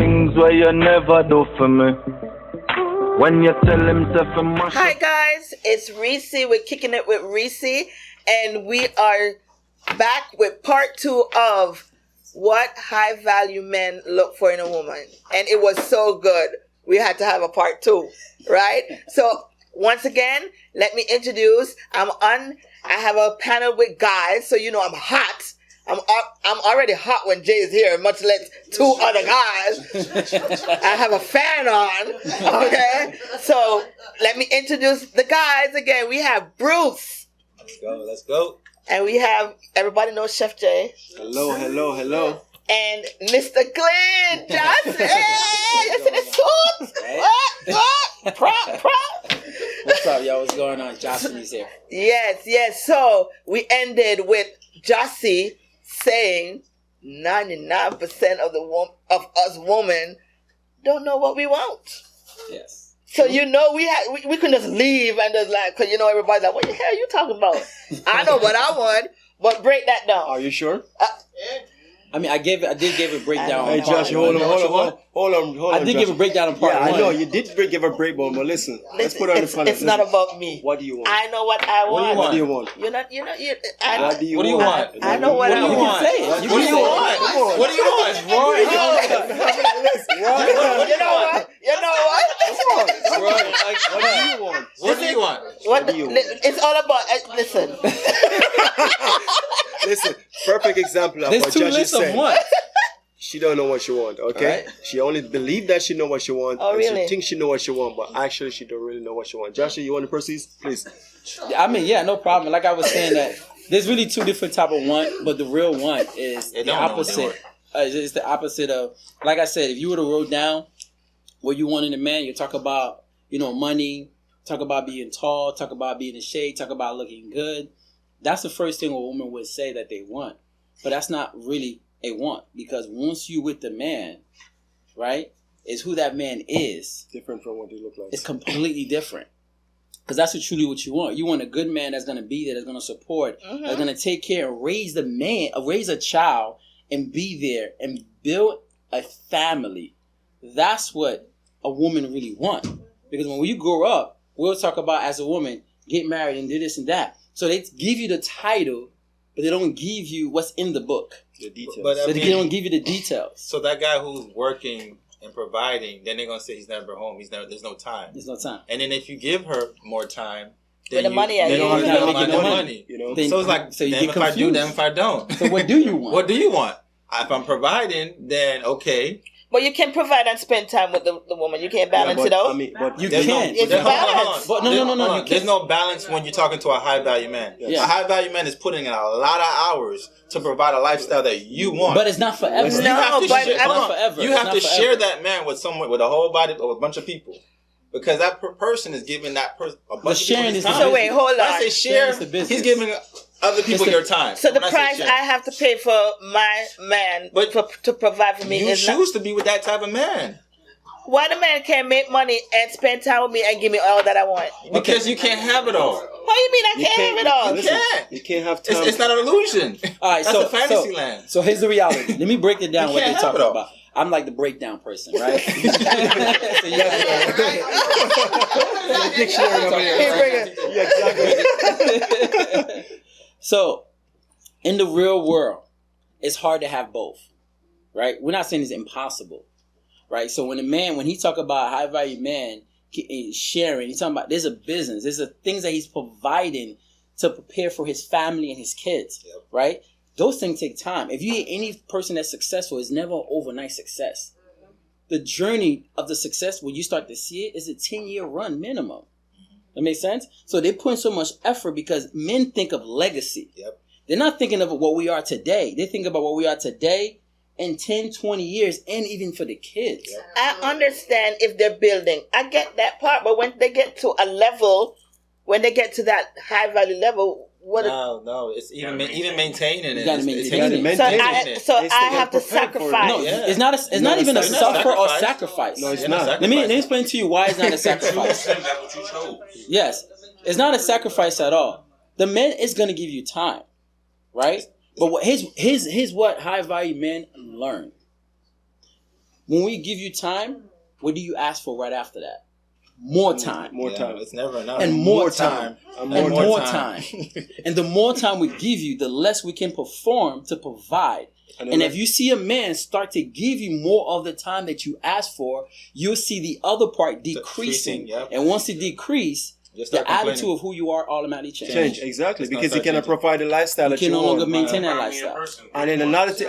things where you never do for me. When you tell him to mash. Hi guys, it's Reecy with Kicking It with Reecy, and we are back with part 2 of what high value men look for in a woman. And it was so good, we had to have a part 2, right? So once again, let me introduce. I have a panel with guys, so you know I'm hot. I'm already hot when Jay's here, much less 2 other guys. I have a fan on, okay? So let me introduce the guys again. We have Bruce. Let's go. And we have, everybody knows Chef Jay. Hello. And Mr. Clint Johnson. Hey, you see the suit? What? Prop. What's up, y'all? What's going on? Jocelyn's here. Yes. So we ended with Jossie saying 99% of us women don't know what we want. Yes. So you know we can just leave and just like, cause you know everybody's like, what the hell are you talking about? I know what I want, but break that down. Are you sure? I mean, I did give a breakdown. Hey, Josh, hold on. I did give a breakdown on part 1. I know you did give a breakdown, but listen, let's put on the front. It's not about me. What do you want? I know what I want. What do you want? What do you want? I know what I want. You can say it. What do you want? What do you want? Roy, You know what? What do you want? What do you want? It's all about. Listen. Listen. Perfect example of There's what 2 Josh lists is saying. of what? She don't know what she want. Okay, right. She only believe that she know what she want. Oh, and really? She thinks she know what she want, but actually she don't really know what she want. Joshua, you want to proceed, please? I mean, yeah, no problem. Like I was saying, that there's really 2 different type of want, but the real want is the opposite. It's the opposite of, like I said, if you were to wrote down what you want in a man, you talk about, money, talk about being tall, talk about being in shape, talk about looking good. That's the first thing a woman would say that they want. But that's not really a want, because once you with the man, right, is who that man is. Different from what they look like. It's completely different. Because that's truly what you want. You want a good man that's going to be there, that's going to support, that's going to take care and raise a child and be there and build a family. That's what a woman really wants. Because when you grow up, we'll talk about as a woman, get married and do this and that. So they give you the title, but they don't give you what's in the book. The details. But They don't give you the details. So that guy who's working and providing, then they're gonna say he's never home. There's no time. There's no time. And then if you give her more time, With the money, they don't you have don't no make no money. Then- So it's like, so you damn get if I do, confused. damn if I don't. So what do you want? What do you want? If I'm providing, then okay. But you can provide and spend time with the woman. You can't balance it out. I mean, but You There's can. It's hold on, balance. But no, Hold on. you can't. There's no balance when you're talking to a high value man. Yeah. A high value man is putting in a lot of hours to provide a lifestyle that you want. But it's not forever. You have to but share, I hold on. forever. You It's have not to forever. share that man with someone, with a whole body, or a bunch of people, because that person is giving that person a bunch of sharing people his is the time. So wait, hold When I on. say share, Sharing is the business. he's giving other people the- your time. So the When I say price share. I have to pay for my man But to provide for me you is not. choose to be with that type of man Why the man can't make money and spend time with me and give me all that I want? because you can't have it all. What do you mean I can't have it all? You can't. You can't have time. It's not an illusion. All right, That's a fantasy land. So here's the reality. Let me break it down You what they're can't have talking it all. about. I'm like the breakdown person, right? So you dictionary over here. Yeah, exactly. So, in the real world, it's hard to have both, right? We're not saying it's impossible, right? So when he talk about high value man sharing, he's talking about there's a business, there's a things that he's providing to prepare for his family and his kids, right? Those things take time. If you hear any person that's successful, it's never an overnight success. The journey of the success, when you start to see it, is a 10-year run minimum. That makes sense? So they put in so much effort because men think of legacy. Yep. They're not thinking of what we are today. They think about what we are today in 10, 20 years, and even for the kids. Yep. I understand if they're building. I get that part, but when they get to a level, when they get to that high value level, No, it's even maintaining You it. gotta It's maintain it. So I have to sacrifice. No, Yeah. it's not. It's not even a It's not suffer or sacrifice. sacrifice. No, it's It's not. not Let me explain to you why it's not a sacrifice. That's what you chose. Yes, it's not a sacrifice at all. The man is going to give you time, right? But what his what high value men learn. when we give you time, what do you ask for right after that? More time. More time. It's never enough. And more time. And And more more time. time. And the more time we give you, the less we can perform to provide. And if you see a man start to give you more of the time that you ask for, you'll see the other part decreasing. Yep. And once it decreases, Just the start complaining. attitude of who you are automatically changes. change exactly It's gonna because you start cannot changing. provide the lifestyle You that can you no longer want. maintain that lifestyle. And then another thing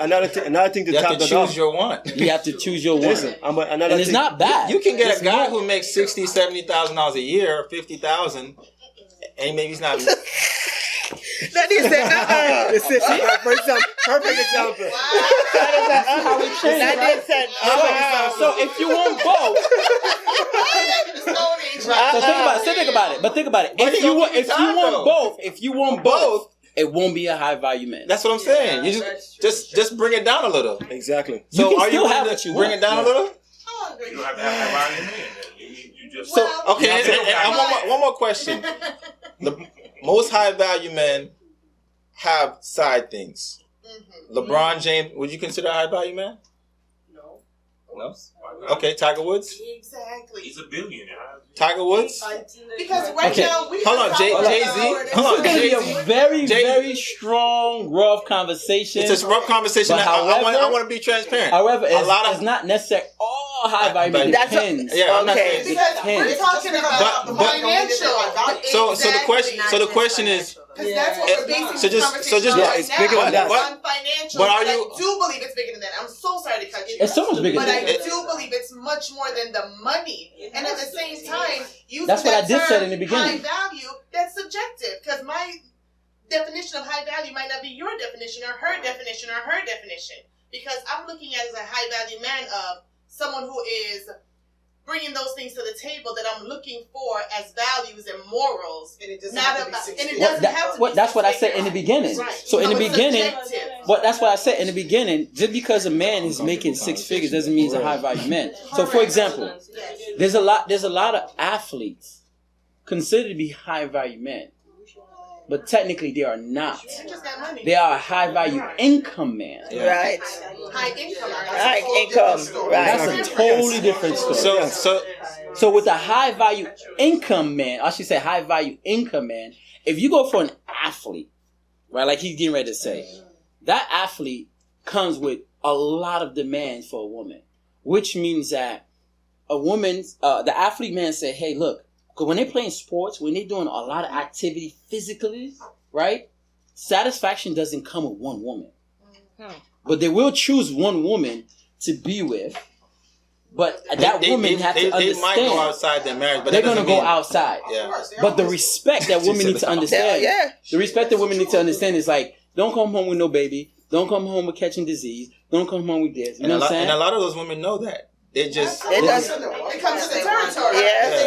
to You have top to that off. choose your want. You have to choose your one. Listen, another And it's thing. not bad. You can get It's a guy not- who makes $60,000, $70,000 a year, 50,000, and maybe he's not. That is it. Listen, for example, perfect example. how we change, That right? is it. So if you want both, so think about it. But think about it. But If he you gonna want, give you if you time, want though. both, if you want both, it won't be a high value man. That's what I'm saying. You just bring it down a little. Exactly. You So can are still you have willing what to you bring want. it down a little? You don't have to have a value man. You just Okay, You have to- and one more question. The most high value men have side things. LeBron James, would you consider a high value man? No. No. Okay, Tiger Woods. Exactly. He's a billionaire. Tiger Woods. Because right Okay. now we Hold on, Jay-Z. Hold This on, is going to be Jay-Z. a very, Jay-Z. very strong, rough conversation. It's a rough conversation. But I want to be transparent. However, a lot it's of not necessarily all high value men. It That's depends. yeah, I'm not Okay. saying. because we're Depends. talking about But- financial. So the question is, Because that's what we're basing so this just- conversation so just- on yeah, right it's now. bigger than that. On financial, But are I you- do believe it's bigger than that. I'm so sorry to cut you. It's so much bigger But than I that. do believe it's much more than the money. And at the same time, using That's what I that did term, said in the beginning. high value, that's subjective. Because my definition of high value might not be your definition or her definition or her definition. Because I'm looking at it as a high value man of someone who is bringing those things to the table that I'm looking for as values and morals. And it doesn't Not have to be about, six and it figures. doesn't have to be That's what I six said in the figures. beginning. Right. So in the it's beginning, subjective. but that's what I said in the beginning. Just because a man is making six figures doesn't mean he's a high value man. So for example, there's a lot of athletes considered to be high value men, but technically they are not. You just got money. They are a high value income man. Right. High income. High income. Right. That's a totally different story. So with a high value income man, I should say high value income man, if you go for an athlete, right, like he's getting ready to say, that athlete comes with a lot of demands for a woman, which means that a woman, the athlete man said, hey, look, because when they're playing sports, when they're doing a lot of activity physically, right, satisfaction doesn't come with one woman. But they will choose one woman to be with. But that woman has to understand. They might go outside their marriage, but they're going to go outside. Yeah. But the respect that women need to understand, Yeah. the respect that women need to understand is like, don't come home with no baby. Don't come home with catching disease. Don't come home with this. You And know what I'm saying? and a lot of those women know that. They just... It does. It comes to the territory. Yeah. The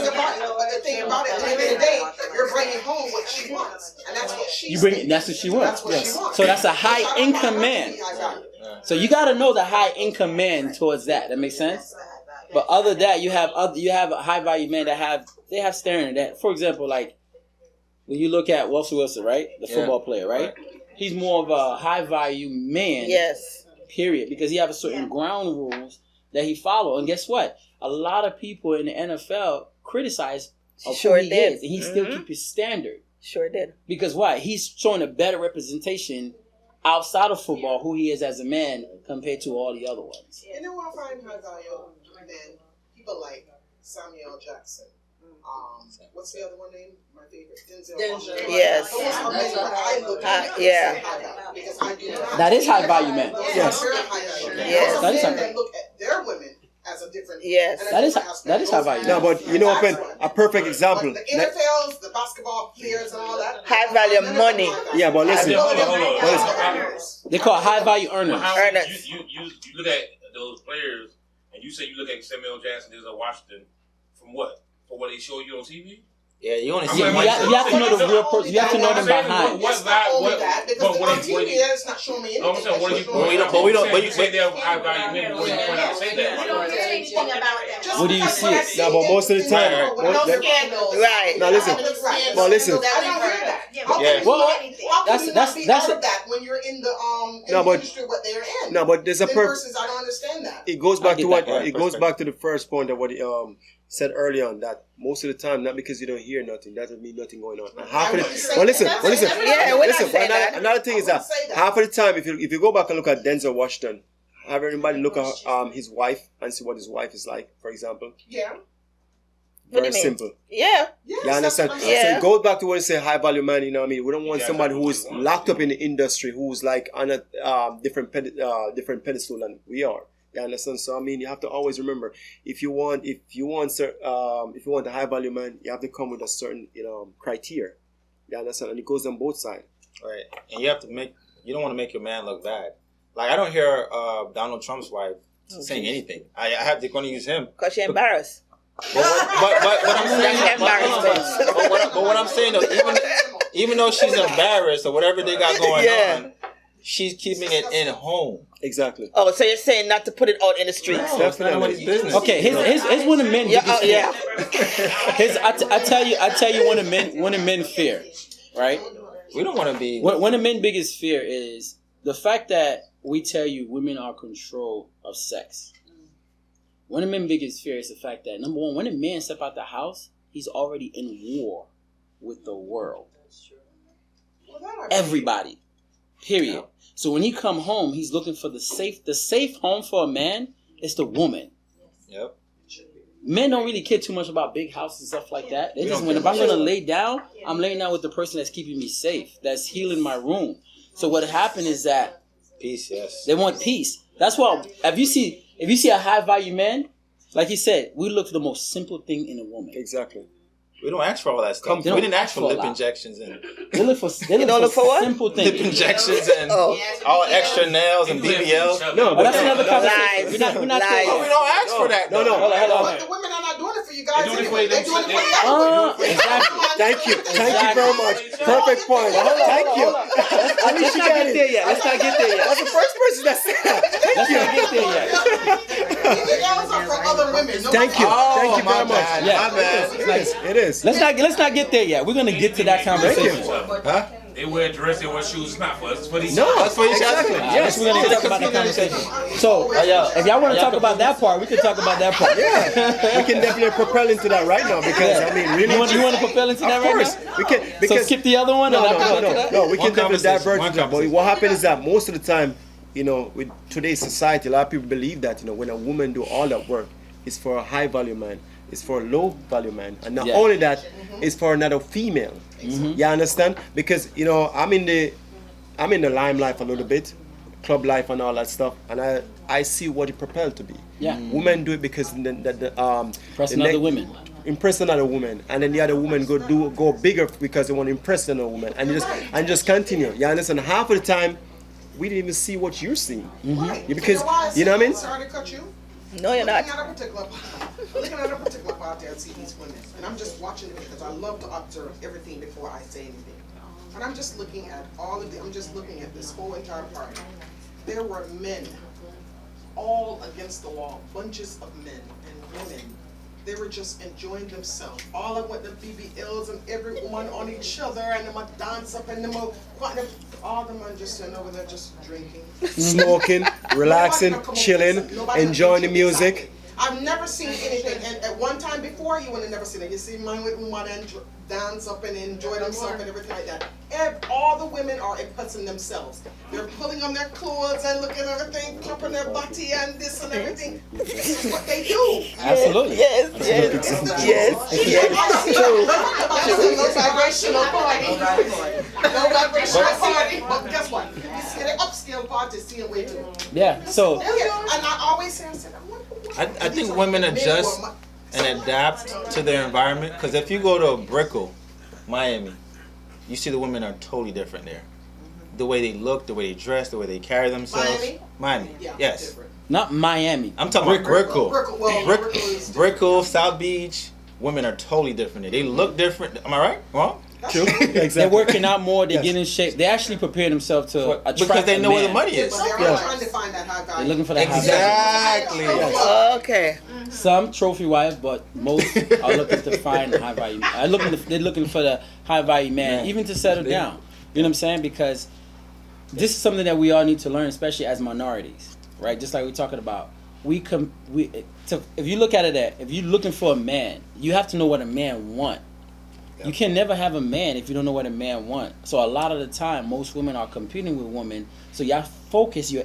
thing about it, at the end of the day, you're bringing home what she wants, and that's what she. You bring it. That's what she wants. That's what she wants. So that's a high income man. So you got to know the high income man towards that. That makes sense. But other than that, you have a high value men that have standard. That, for example, like when you look at Russell Wilson, right, the football player, right, he's more of a high value man. Yes. Period, because he have a certain ground rules that he follow. And guess what? A lot of people in the NFL criticize of Sure who he did. is, and he still keep his standard. Sure did. Because why? He's showing a better representation outside of football who he is as a man compared to all the other ones. You know what I find high value men? People like Samuel Jackson. What's the other one name? My favorite, Denzel Washington. Yes. Those are men that I look at and Yeah. say high value, because I do not. That is high value man. Those Yes. are very high value men. Yes. Those That are is men high that look at their women as a different. Yes. and a That is- different aspect. that is high Those value. No, but you know what, Ben? A perfect example. Like the NFLs, the basketball players, and all that. High value money. Yeah, but listen. Hold on. They call it high value But earners. how Ernest. you look at those players, and you say you look at Samuel Jackson, Denzel Washington, from what? For what they show you on TV? Yeah, you only I see mean, one You have to know the real person. You have to know them behind. It's not only that, because what on is- TV, it's not showing me No, I'm anything. saying, what do you It's point showing out? me we don't- But you say they're high value men, but what do you point out to say that? anything about them. Just What do you because see? what I No, but most of the time- Right. No scandals. Right. Now listen. Right. Well, listen. I don't hear that. How Yeah. can you Well, not, how can that's- you that's- not be that's out a- of that when you're in the No, the but- industry what they're in? No, but there's a Then purpose. versus I don't understand that. It goes I back get to what that part. it goes back to the first point of what he said earlier on, that most of the time, not because you don't hear nothing, that doesn't mean nothing going on. And half of I the, wouldn't say well, listen, that. well, listen, Yeah, we're not listen. saying Another, that. another thing is I that wouldn't say that. half of the time, if you go back and look at Denzel Washington, have everybody look at his wife and see what his wife is like, for example. Yeah. What do Very you mean? simple. Yeah. Yes, You understand? that's So what I'm saying. Yeah. it goes back to what you say, high value man. You know what I mean? We don't want Yeah, somebody who is exactly what you locked want. up in the industry, who's like on a different pedestal than we are. You understand? So I mean, you have to always remember, if you want a high value man, you have to come with a certain criteria. You understand? And it goes on both sides. Right. And you don't want to make your man look bad. Like, I don't hear Donald Trump's wife saying anything. I have to going to use him. Because you're embarrassed. But what I'm saying, but what I'm saying though, even though she's embarrassed or whatever they got going Yeah. on, she's keeping it in home. Exactly. Oh, so you're saying not to put it out in the streets? No, it's not anybody's business. Okay, here's one of men. Yeah, oh, yeah. I tell you one of men fear, right? We don't want to be. One of men's biggest fear is the fact that we tell you women are control of sex. One of men's biggest fear is the fact that, number one, when a man step out the house, he's already in war with the world. Everybody. Period. So when he come home, he's looking for the safe home for a man is the woman. Yep. Men don't really care too much about big houses and stuff like that. They We just don't when if care. I'm gonna lay down, I'm laying down with the person that's keeping me safe, that's healing my room. So what happened is that Peace, yes. they want peace. That's why if you see a high value man, like he said, we look for the most simple thing in a woman. Exactly. We don't ask for all that stuff. They We don't didn't ask for ask for a lip lot. injections and They look for don't look for what? simple lip things. injections and Oh. all extra nails and BBLs. No, But that's no, another no, conversation. Lies. We're not Lies. Oh, we don't ask for that. No, no. Hold on. But the women are not doing it for you guys They do it anyway. for They're doing it for you anyway. Exactly. Thank you. Thank you very much. Perfect point. Thank you. Let's not get there yet. Let's not get there yet. That's the first person that said that. Let's not get there yet. BBLs are for other women. Thank you. Oh, Thank you my very much. bad. Yeah. My bad. It is. Let's not get there yet. We're gonna get to that conversation. Huh? They wear dress, they wear shoes. It's not for us. It's for these. No, That's what you exactly. said. Yes, We're gonna talk about that conversation. So if y'all want to talk about that part, we can talk about that part. Yeah, we can definitely propel into that right now because I mean, really, You want to propel into that of right course, now? we can. So Because skip the other one. no, and no, I'll no, go to no, that? no. We can One definitely conversation, diverge one into that. But conversation. what happens is that most of the time, with today's society, a lot of people believe that when a woman do all that work, it's for a high value man, it's for a low value man, and not Yeah. only that, it's for another female. You understand? Because I'm in the limelight a little bit, club life and all that stuff, and I see what it propelled to be. Yeah. Women do it because Press the another women. impress another woman, and then the other woman go bigger because they want to impress another woman, and just continue. You understand? Half of the time, we didn't even see what you're seeing. Right. Because why you know what I mean? Sorry to cut you. No, you're not. Looking at a particular party, I see these women, and I'm just watching it because I love to observe everything before I say anything. And I'm just looking at I'm just looking at this whole entire party. There were men, all against the wall, bunches of men and women. They were just enjoying themselves. All of what the BBLs and everyone on each other, and them a dance up and them all the men just sitting over there just drinking. Smoking, relaxing, chilling, enjoying the music. I've never seen anything, and at one time before, you would have never seen it. You see man with woman and dance up and enjoy themselves and everything like that. All the women are impressing themselves. They're pulling on their clothes and looking at everything, clapping their body and this and everything. This is what they do. Absolutely. Yes. I see no vibrational party. No vibrational party. But guess what? You see the upscale party still way too. Yeah. So And I always say, I think women adjust and adapt to their environment. Because if you go to Brickell, Miami, you see the women are totally different there. The way they look, the way they dress, the way they carry themselves. Miami? Yeah, Yes. different. not Miami. I'm talking about Brickell. Brickell is Brickell, South Beach, women are totally different there. They look different. Am I right? Wrong? True. Exactly. They're working out more. They Yes. get in shape. They actually prepare themselves to attract Because they a know where the man. money is. But they're Yeah. all trying to find that high They're value. looking for that high value. Exactly. Okay. Some trophy wives, but most are looking to find a high value. They're looking for the high value man, even to settle down. You know what I'm saying? Because this is something that we all need to learn, especially as minorities, right? Just like we're talking about. If you look at it, if you're looking for a man, you have to know what a man want. You can never have a man if you don't know what a man want. So a lot of the time, most women are competing with women. So your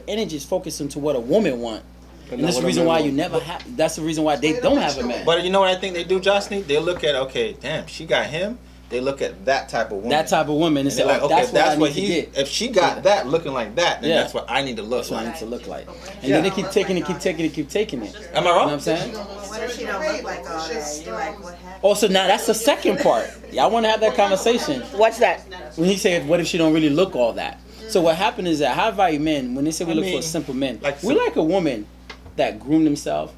energy is focused into what a woman want. And that's the reason why you never have. That's the reason why they don't have a man. But you know what I think they do, Jocelyn? They look at, okay, damn, she got him. They look at that type of woman. That type of woman and And say, they're like, oh, okay, that's what I need to he. get. If she got that looking like that, then Yeah. that's what I need to look That's what I like. need to look like. And then they keep taking it, keep taking it, keep taking it. Am I You know wrong? what I'm saying? What if she don't look like all that? You're like, what happened? Oh, so now that's the second part. Y'all want to have that conversation. What's that? When he said, what if she don't really look all that? So what happened is that high value men, when they say we look for simple men, like we like a woman that groom themselves,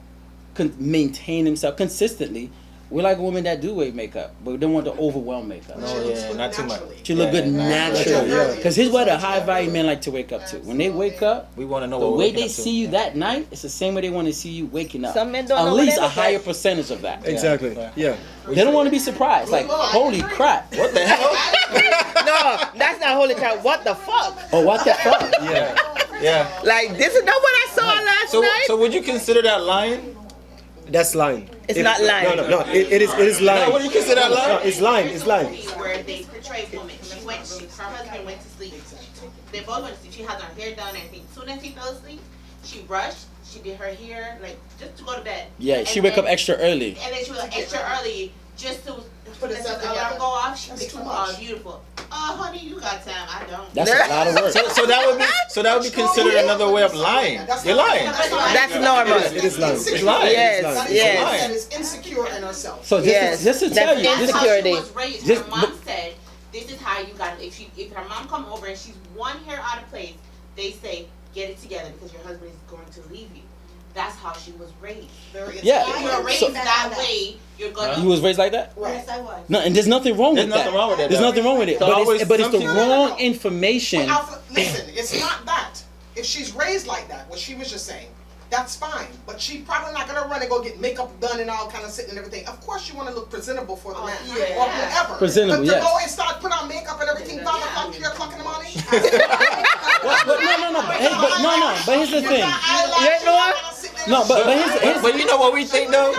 maintain themselves consistently. We like a woman that do wear makeup, but we don't want the overwhelm makeup. Oh, yeah, not too much. She look good Yeah. natural. Yeah. Because here's what a high value men like to wake up to. When they wake up, We want to know the what we're way waking they up to. see you that night, it's the same way they want to see you waking up. Some men don't At know what least they a look higher like. percentage of that. Exactly. Yeah. They don't want to be surprised. Like, holy crap. What the hell? No, that's not holy crap. What the fuck? Oh, what the fuck? Yeah. Yeah. Like, this is not what I saw last night. So would you consider that lying? That's lying. It's not lying. No. It is lying. No, what do you consider that lying? No, it's lying. It's lying. Where they portray women. Her husband went to sleep. They both went to sleep. She had her hair done and everything. As soon as he fell asleep, she brushed. She did her hair, like, just to go to bed. Yeah, she wake up extra early. And then she was extra early just to Put let herself the alarm together. go off. She That's makes too them much. all beautiful. Oh, honey, you got time. I don't. That's a lot of work. So that would be considered another way of lying. You're lying. That's normal. It is lying. It's lying. Yes, It's yes. That is insecure in herself. So Yes, just to that's tell you, That's this, how Insecurity. she was raised. Just- Her mom said, "This is how you got it. If her mom come over and she's one hair out of place, they say get it together because your husband is going to leave you." That's how she was raised. Yeah. If you're raised So- that way, you're gonna. you was raised like that? Right. Yes, I was. No, and there's nothing wrong There's with that. nothing wrong with that, There's though. nothing wrong with it. So But always it's the some- wrong information. But Alpha, listen, it's not that. If she's raised like that, what she was just saying, that's fine. But she probably not gonna run and go get makeup done and all kind of sitting and everything. Of course, you want to look presentable for the man yeah. or whoever. Presentable, But to yes. go and start put on makeup and everything, 5 o'clock, 3 o'clock in the morning. But But here's the thing. But you know what we think though?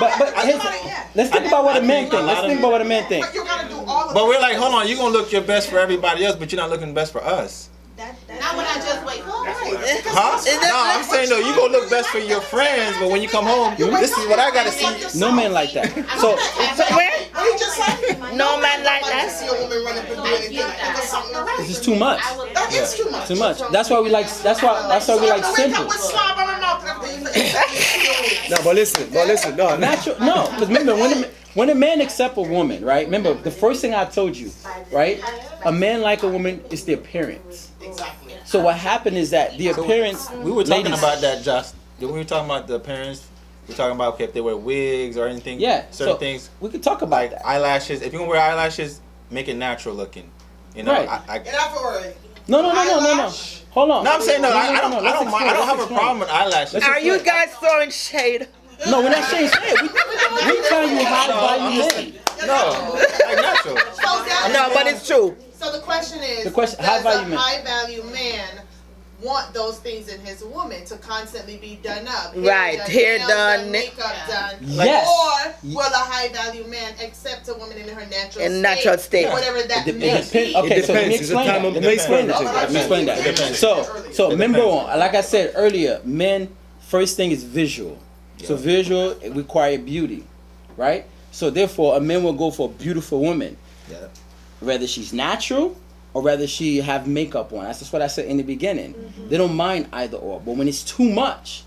Let's think about what a man thinks. Let's think about what a man thinks. But you gotta do all of But we're like, hold on, you're gonna look your best for everybody else, but you're not looking best for us. Not when I just wake up. Huh? No, I'm saying though, you gonna look best for your friends, but when you come home, this is what I gotta see. No man like that. So Where? What you just said? No man like I that. see a woman running and do anything. I think it's something around. this is too much. That is too much. Too much. That's why we like. That's why we like simple. With slob on her mouth and everything. No, but listen. No, Natural. No, because remember when a man accepts a woman, right? Remember the first thing I told you, right? A man like a woman is the appearance. Exactly. So what happened is that the appearance. We were talking ladies- about that, Josh. We were talking about the parents. We're talking about okay, if they wear wigs or anything. Yeah. Certain so things we could talk about like that. eyelashes. If you're gonna wear eyelashes, make it natural looking. You know. Right. Get out for her. No. Eyelash. Hold on. No, I'm saying no. I don't. I Let's don't mind. I explain, don't have a let's problem with eyelashes. Let's Are you guys throwing shade? No, we're not saying shit. We telling you high value men. No, like natural. No, but it's true. So the question is, The question- high does value a man. high value man want those things in his woman to constantly be done up? Right, hair nails done, makeup done. Yes. Or will a high value man accept a woman in her natural In natural state. whatever that It may depends. be? Okay, It so let me depends. It's a explain time that. and Let me place explain for that. everything. Let me explain that. It depends. So remember, like I said earlier, men first thing is visual. So visual it require beauty, right? So therefore, a man will go for a beautiful woman, Yeah. whether she's natural or whether she have makeup on. That's just what I said in the beginning. They don't mind either or. But when it's too much,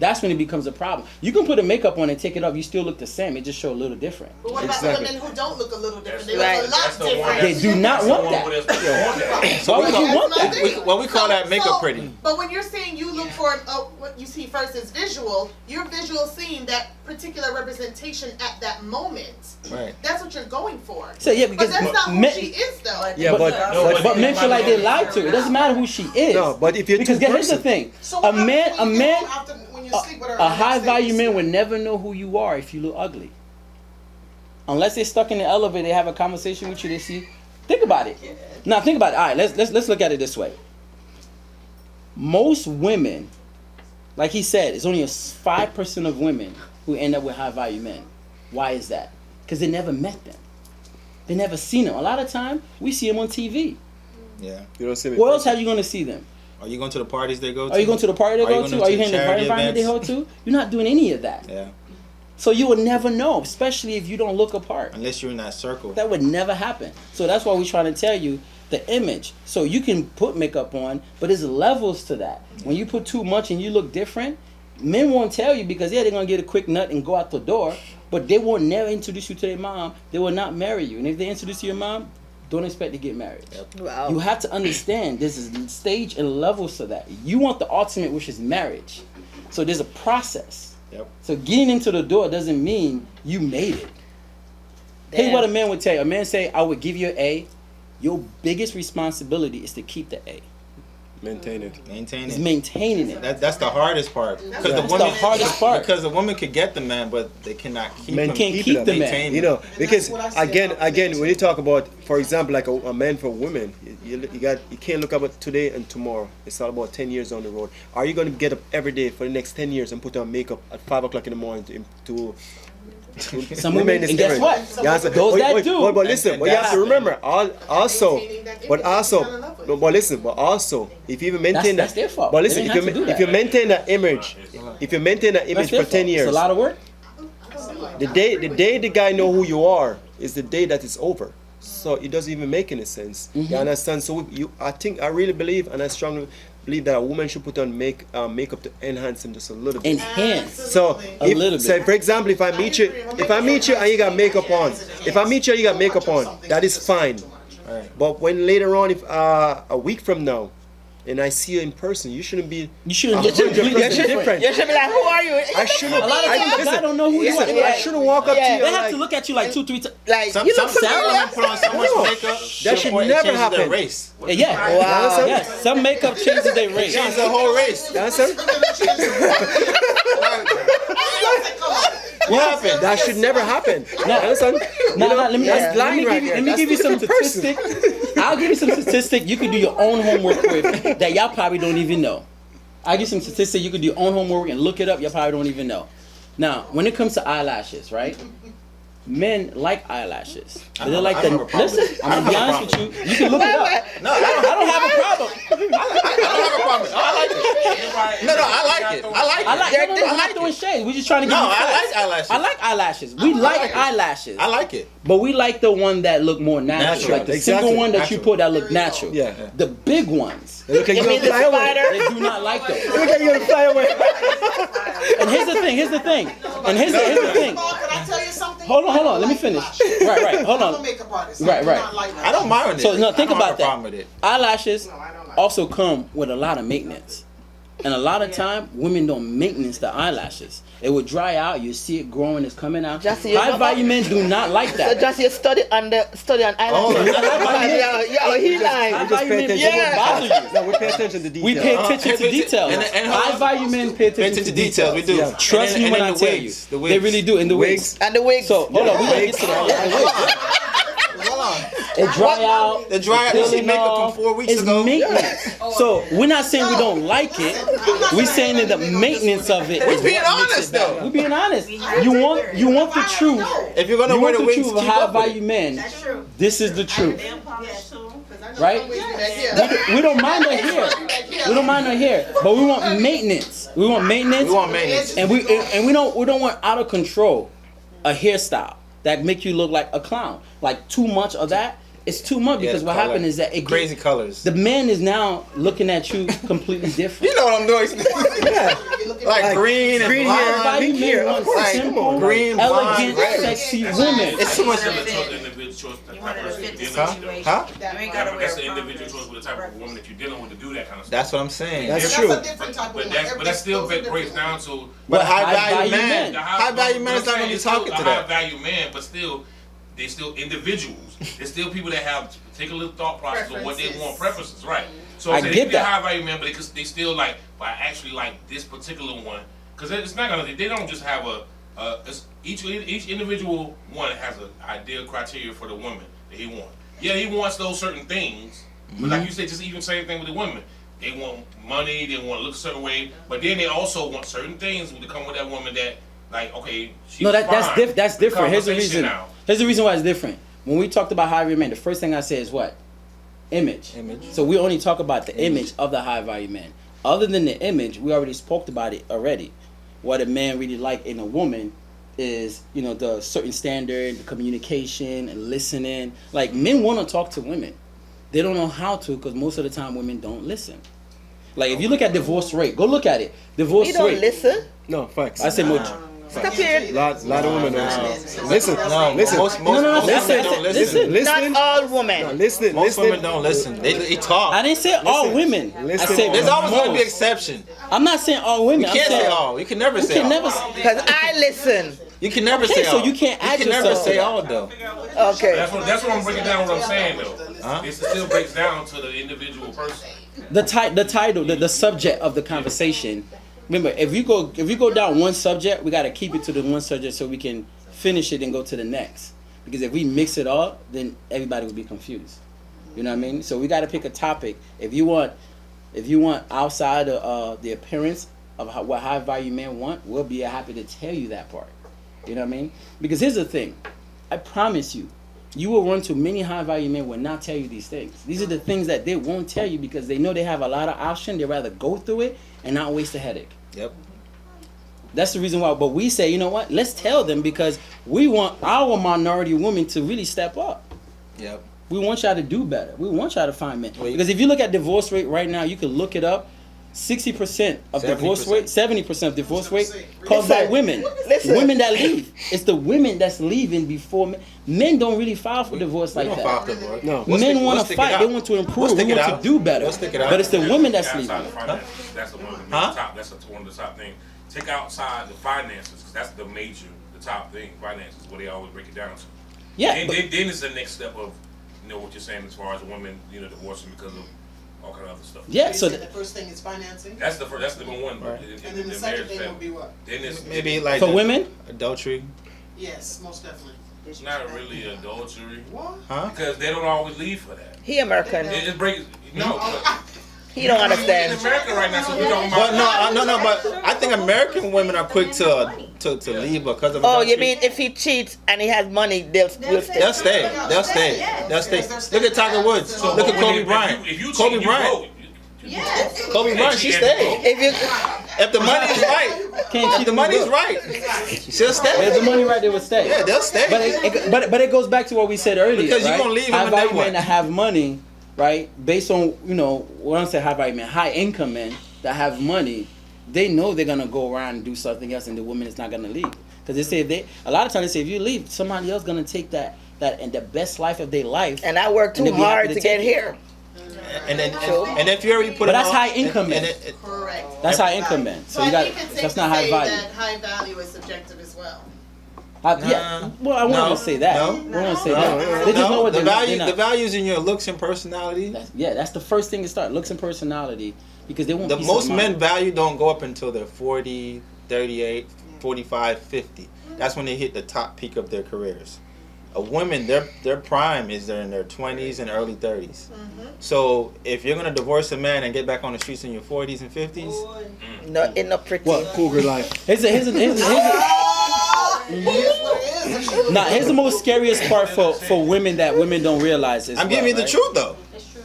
That's when it becomes a problem. You can put a makeup on and take it off. You still look the same. It just show a little different. But what about the women who don't look a little different? They Right. look a lot different. They do not want that. So why would you want that? We call that makeup pretty. But when you're saying you look for what you see first is visual, you're visual seeing that particular representation at that moment. Right. That's what you're going for. So yeah, But because that's not who men, she is, though. Yeah, but men feel like they lied to. It doesn't matter who she is. No, but if you're because two here's the person- thing: So a what happens man, when you get home after- when you sleep with her a and high they value say man you would never know who you are if you look ugly. Unless they're stuck in the elevator, they have a conversation with you. They see. Think about it. Now think about it. All right, let's look at it this way. Most women, like he said, it's only 5% of women who end up with high value men. Why is that? Because they never met them. They never seen them. A lot of time we see them on TV. Yeah. You don't see me. Where else are you going to see them? Are you going to the parties they go to? Are you going to the party they Are you go going to? Are you to in the charity environment they go events? to? You're not doing any of that. Yeah. So you will never know, especially if you don't look apart. Unless you're in that circle. That would never happen. So that's why we're trying to tell you the image. So you can put makeup on, but there's levels to that. When you put too much and you look different, men won't tell you because they're going to get a quick nut and go out the door, but they will never introduce you to their mom. They will not marry you. And if they introduce you to your mom, don't expect to get married. Wow. You have to understand there's a stage and levels to that. You want the ultimate, which is marriage. So there's a process. Yep. So getting into the door doesn't mean you made it. Here's what a man would tell you. A man say, I would give you an A. Your biggest responsibility is to keep the A. Maintain it. Maintain It's it. maintaining it. That's the hardest part. Because That's the hardest part. Because the woman could get the man, but they cannot keep Men him. can't keep the man. Maintain You him. know, because what I say again, about when you talk about, for example, like a man for women, you can't look about today and tomorrow. It's all about 10 years on the road. Are you going to get up every day for the next 10 years and put on makeup at 5 o'clock in the morning to Some women, and guess what? You understand? Those that do. But listen, And but you have to that's- remember, also, Maintaining that but image also, that you're in love with. no, but listen, but also, if you even maintain That's that, their fault. but They listen, didn't have to do if you that. maintain that image, if you maintain that image That's their for 10 fault. years, It's a lot of work. the day the guy know who you are is the day that it's over. So it doesn't even make any sense. Mm-hmm. You understand? So I really believe, and I strongly believe that a woman should put on makeup to enhance him just a little bit. Enhance. So, A little bit. say for example, if I meet you and you got makeup on, that is fine. Right. But when later on, if a week from now, and I see you in person, you shouldn't be. You shouldn't a look hundred completely percent different. You should be like, who are you? I shouldn't. A lot of times, I don't know who you are. I shouldn't walk up to Yeah. you. They have like, to look at you like 2-3 times. Like, Some you look women familiar. put on so much No. makeup. That should it never changes happen. Their race. Yeah. Wow. Yes. Some makeup changes their race. Changes the whole race. You understand? What happened? That should never happen. You Now- understand? No, You know, let me that's lying right there. give you That's some a different person. statistic. I'll give you some statistic you can do your own homework with that y'all probably don't even know. I'll give you some statistic you can do your own homework and look it up. Y'all probably don't even know. Now, when it comes to eyelashes, right? Men like eyelashes. I They're don't- like I the don't have a problem. listen. I I'm don't gonna be have a honest with you. You can look it up. No, I don't have a problem. I don't have a problem. I like it. No, I like it. I like it. I like. They're- No, they're I'm not throwing shade. We're just trying to give No, you I facts. like eyelashes. I like eyelashes. We like eyelashes. I like it. But we like the one that look more natural, Natural, like the exactly. single one that you Natural. put that look natural. Yeah. The big ones, Look at You you mean the fly away. spider? they do not like those. Look at you fly away. And here's the thing. And here's the thing. Can I tell you something? Hold on. Let me finish. Right. Hold I'm a on. makeup artist. Right, I do right. not like I don't mind it. So no, think I don't about have a that. problem with it. Eyelashes I don't like also come with a lot of maintenance. And a lot of time, women don't maintenance the eyelashes. It will dry out. You see it growing. It's coming out. Just you High know- value men do not like So that. just you study on eyelashes. Yo, he High lying. just value pay men attention. will Yeah. bother you. No, we pay attention to details. We pay attention to details. And High value men pay attention to details. We do. Yeah. Trust me when I tell you. The wigs. They really do. In the wigs. And the wigs. So hold on, we gonna get to that. Hold on. It dry out. The dry out. You see peeling makeup off. from 4 weeks It's ago. maintenance. So we're not saying we don't like it. We're saying that the maintenance of it. We is being what makes honest it better. though. We're being honest. You want the truth. If you're gonna You wear want the the wigs, truth of keep high up with value it. men. This is the truth, right? Yeah. We don't mind her hair. We don't mind her hair, but we want maintenance. We want maintenance. We want maintenance. And we don't want out of control a hairstyle that make you look like a clown. Like too much of that, It's too much because Yeah, what color. happened is that it Crazy colors. the man is now looking at you completely different. You know what I'm doing? Yeah. Like green and green blonde. hair. Everybody Pink hair, men of want course. simple, Green, elegant, blonde, red. sexy women. It's too much. Individual choice. You wanted to fit the Huh? situation. Huh? You ain't gotta wear That's a the prom individual dress. choice with the type of woman that you're dealing with to do that kind of stuff. That's what I'm saying. That's That's true. a different type of But woman. that still Those are breaks different. down to But But high high value value man, men. high value man is not gonna be talking to High that. value man, but still, they still individuals. There's still people that have particular thought process of what they want, preferences, right? So I I'm saying get they can be a that. high value man, but they still like, but I actually like this particular one because it's not gonna. They don't just have each individual one has an ideal criteria for the woman that he wants. Yeah, he wants those certain things, but like you said, just even same thing with the women. They want money, they want to look a certain way, but then they also want certain things to come with that woman that, like, okay, she's No, that's fine. that's different. Here's the Conversation reason. now. Here's the reason why it's different. When we talked about high value man, the first thing I said is what? Image. So we only talk about the image of the high value man. Other than the image, we already spoke about it already. What a man really like in a woman is, you know, the certain standard, the communication and listening. Like, men want to talk to women. They don't know how to because most of the time women don't listen. Like, if you look at divorce rate, go look at it. Divorce You don't rate. listen. No, facts. I say more. Stop here. Lot of women don't listen. Listen, No, listen. most No, women listen, don't listen. Listen. Not all women. No, listen. Most Listen. women don't listen. They talk. I didn't say all women. Listen. I said There's always going to be most. exception. I'm not saying all women. You can't I'm saying say all. You can never You say can all. never. Because I listen. You can never Okay, say so all. you can't add You can never yourself say to that. all though. Okay. That's what I'm breaking down. What I'm saying though, Huh? it still breaks down to the individual person. The title, the subject of the conversation. Remember, if you go down one subject, we got to keep it to the one subject so we can finish it and go to the next. Because if we mix it up, then everybody will be confused. You know what I mean? So we got to pick a topic. If you want outside of the appearance of what high value men want, we'll be happy to tell you that part. You know what I mean? Because here's the thing, I promise you, you will run to many high value men will not tell you these things. These are the things that they won't tell you because they know they have a lot of options. They'd rather go through it and not waste a headache. Yep. That's the reason why. But we say, you know what? Let's tell them because we want our minority women to really step up. Yep. We want y'all to do better. We want y'all to find men. Wait. Because if you look at divorce rate right now, you can look it up. 60% of divorce 70%. rate, 70% of divorce rate caused by Listen. women. Listen. Women that leave. It's the women that's leaving before men. Men don't really file for divorce like We don't that. file for divorce. No. We'll Men stick- want we'll to stick it fight. out. They want to improve. We'll We stick it want out. to do better. We'll stick it out. But it's the women that's Outside leaving. the finances, that's the one. Huh? The top, that's one of the top things. Take outside the finances because that's the top thing. Finances, what they always break it down to. Yeah. Then, but- then it's the next step of, what you're saying as far as women, divorcing because of all kind of other stuff. Yeah. You So said the first thing is financing, That's the first. That's number one. Right. and then the second thing will be what? Then it's Maybe like for women, adultery. Yes, most definitely. It's not really adultery What? Huh? because they don't always leave for that. He American. It breaks. No. but- He don't in understand. America right now, so we're talking But about. no. But I think American women are quick to leave because of. Oh, you adultery. mean if he cheats and he has money, they'll They'll stay. They'll stay. They'll stay. Look at Tiger Woods. So Look at when Kobe you- Bryant. If you cheat, Kobe you Bryant. vote. Yes. Kobe Bryant. She stayed. If you If the money's right, can't if the money's right, she'll if stay. the money right, they would stay. Yeah, they'll stay. But it goes back to what we said earlier. Because you right? gonna leave 'em high and value then what? men that have money, right? Based on when I say high value men, high income men that have money, they know they're gonna go around and do something else, and the woman is not gonna leave. Because they say a lot of times they say if you leave, somebody else gonna take that and the best life of their life. and I worked And too they'll be happy hard to to take get it. here. And then and if you already put But it that's on, high income and men. Correct. That's high income men. So I you got think it's safe that's to not high say value. that high value is subjective as well. Yeah. Well, I won't say that. No. I won't say No. that. They just know what the they're value. not. The values in your looks and personality. That's the first thing to start. Looks and personality, because they want The peace most of mind. men value don't go up until they're 40, 38, 45, 50. That's when they hit the top peak of their careers. A woman, their prime is in their 20s and early 30s. So if you're gonna divorce a man and get back on the streets in your 40s and 50s, No, it not pretty. What? Cougar life. Here's the most scariest part for women that women don't realize is I'm giving you the truth though. It's true.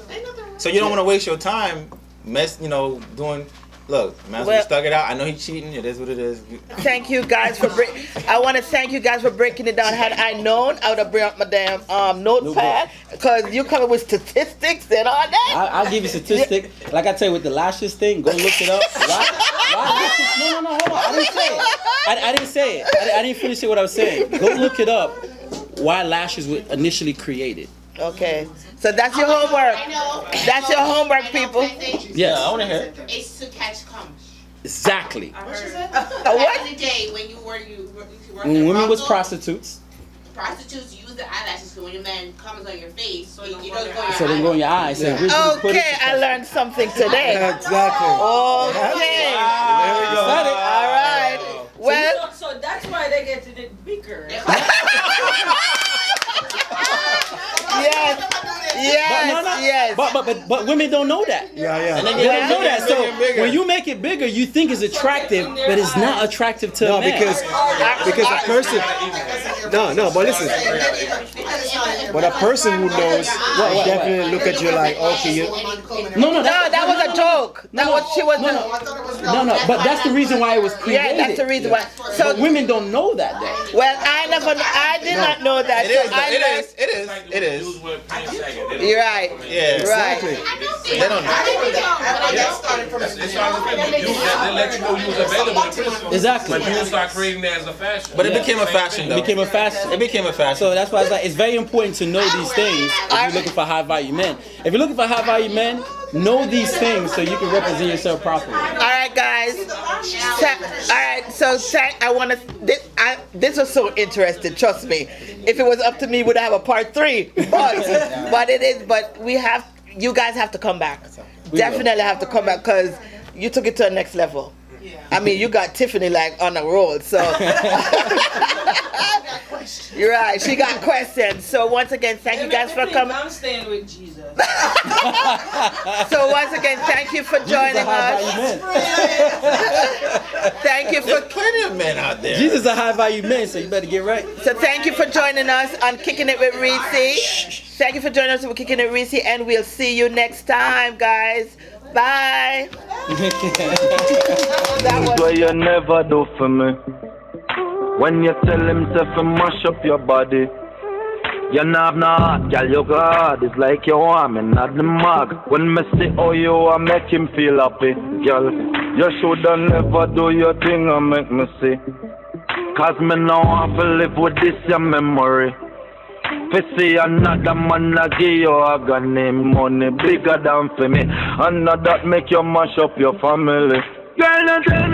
So you don't want to waste your time, doing Look, man, Well- we stuck it out. I know he's cheating. It is what it is. Thank you guys for I want to thank you guys for breaking it down. Had I known, I would have brought my damn notepad because you coming with statistics and all that. I'll give you statistic. Like I tell you with the lashes thing, go look it up. Why no, hold on. I didn't say it. I didn't say it. I didn't finish what I was saying. Go look it up. Why lashes were initially created. Okay, so that's your homework. I know. That's your homework, people. Yes. I want to hear it. It's to catch cum. Exactly. I heard. What? Back in the day when you worked When women was brothel, prostitutes, prostitutes use the eyelashes so when your man comes on your face, so it doesn't go in your so they go in your eyes. So originally put Okay, it- I learned something today. Exactly. Okay. There we go. All right. Well, So that's why they get it bigger. yes, yes. But women don't know that. Yeah. They don't know that. So when you make it bigger, you think it's attractive, but it's not attractive to a No, man. because a person. No, but listen. But a person who knows will definitely look at you like, okay, you. No, That was a joke. That was she was. No. But that's the reason why it was created. Yeah, that's the reason why. So But women don't know that though. well, I did not know that. It so is. I learned. It is. You're right. Yeah. Right. They don't know. They let you know you was available in prison. Exactly. But you will start creating that as a fashion. But it became a fashion, though. It became a fashion. It became a fashion. So that's why it's very important to know these things if you're looking for high value men. If you're looking for high value men, know these things so you can represent yourself properly. All right, guys. All right. So I want to. This was so interesting. Trust me. If it was up to me, we'd have a part 3. But it is. But we have. You guys have to come back. Definitely have to come back because you took it to the next level. I mean, you got Tiffany like on a roll. So you're right. She got questions. So once again, thank you guys for coming. I'm staying with Jesus. So once again, thank you for joining us. Thank you for. There's plenty of men out there. Jesus is a high value man, so you better get right. So thank you for joining us on Kicking It with Reecy. Thank you for joining us on Kicking It with Reecy, and we'll see you next time, guys. Bye. Things where you never do for me. When you tell himself to mash up your body, you not have no heart, girl, you God. It's like you want me, not the mag. When me see how you are, make him feel happy, girl. You shoulda never do your thing and make me see. Cause me now want to live with this your memory. Fi see another man a give you agony, money bigger than for me. And that make you mash up your family. Girl, don't tell me